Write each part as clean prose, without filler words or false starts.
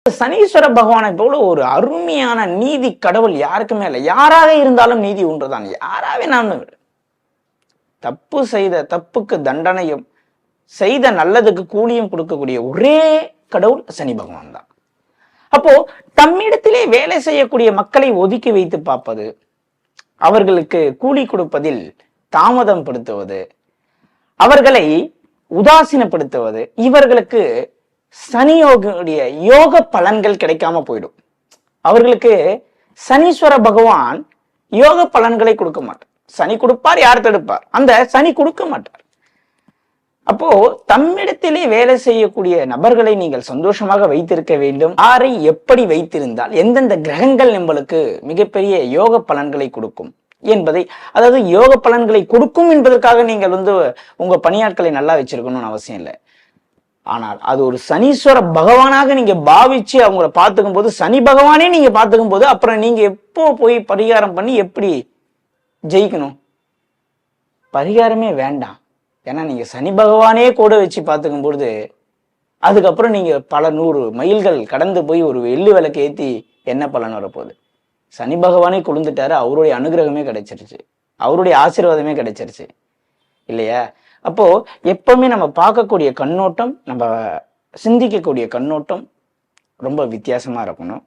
சனீஸ்வர பகவானை போல ஒரு அருமையான நீதி கடவுள் யாருக்குமே இல்லை. யாராக இருந்தாலும் நீதி ஒன்றுதான். யாராவே நான் தப்பு செய்த தப்புக்கு தண்டனையும் செய்த நல்லதுக்கு கூலியும் கொடுக்கக்கூடிய ஒரே கடவுள் சனி பகவான் தான். அப்போ தம்மிடத்திலே வேலை செய்யக்கூடிய மக்களை ஒதுக்கி வைத்து பார்ப்பது, அவர்களுக்கு கூலி கொடுப்பதில் தாமதம் படுத்துவது, அவர்களை உதாசீனப்படுத்துவது, இவர்களுக்கு சனியோகனுடைய யோக பலன்கள் கிடைக்காம போயிடும். அவர்களுக்கு சனீஸ்வர பகவான் யோக பலன்களை கொடுக்க மாட்டார். சனி கொடுப்பார், யார் தடுப்பார்? அந்த சனி கொடுக்க மாட்டார். அப்போ தம்மிடத்திலே வேலை செய்யக்கூடிய நபர்களை நீங்கள் சந்தோஷமாக வைத்திருக்க வேண்டும். யாரை எப்படி வைத்திருந்தால் எந்தெந்த கிரகங்கள் நம்மளுக்கு மிகப்பெரிய யோக பலன்களை கொடுக்கும் என்பதை, அதாவது யோக பலன்களை கொடுக்கும் என்பதற்காக நீங்கள் உங்க பணியாட்களை நல்லா வச்சிருக்கணும்னு அவசியம் இல்லை. ஆனால் அது ஒரு சனீஸ்வர பகவானாக நீங்க பாவிச்சு அவங்கள பார்த்துக்கும் போது, சனி பகவானே நீங்க பார்த்துக்கும் போது, அப்புறம் நீங்க எப்போ போய் பரிகாரம் பண்ணி எப்படி ஜெயிக்கணும்? பரிகாரமே வேண்டாம். ஏன்னா நீங்க சனி பகவானே கூட வச்சு பார்த்துக்கும் பொழுது, அதுக்கப்புறம் நீங்க பல 100 மைல்கள் கடந்து போய் ஒரு எள்ளு விளக்கு ஏத்தி என்ன பலன் வரப்போகுது? சனி பகவானே கொழுந்துட்டாரு, அவருடைய அனுகிரகமே கிடைச்சிருச்சு, அவருடைய ஆசீர்வாதமே கிடைச்சிருச்சு இல்லையா? அப்போ எப்பவுமே நம்ம பார்க்கக்கூடிய கண்ணோட்டம், நம்ம சிந்திக்கக்கூடிய கண்ணோட்டம் ரொம்ப வித்தியாசமா இருக்கணும்.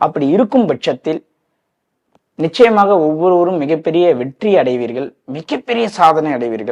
அப்படி இருக்கும் பட்சத்தில் நிச்சயமாக ஒவ்வொருவரும் மிகப்பெரிய வெற்றி அடைவீர்கள், மிகப்பெரிய சாதனை அடைவீர்கள்.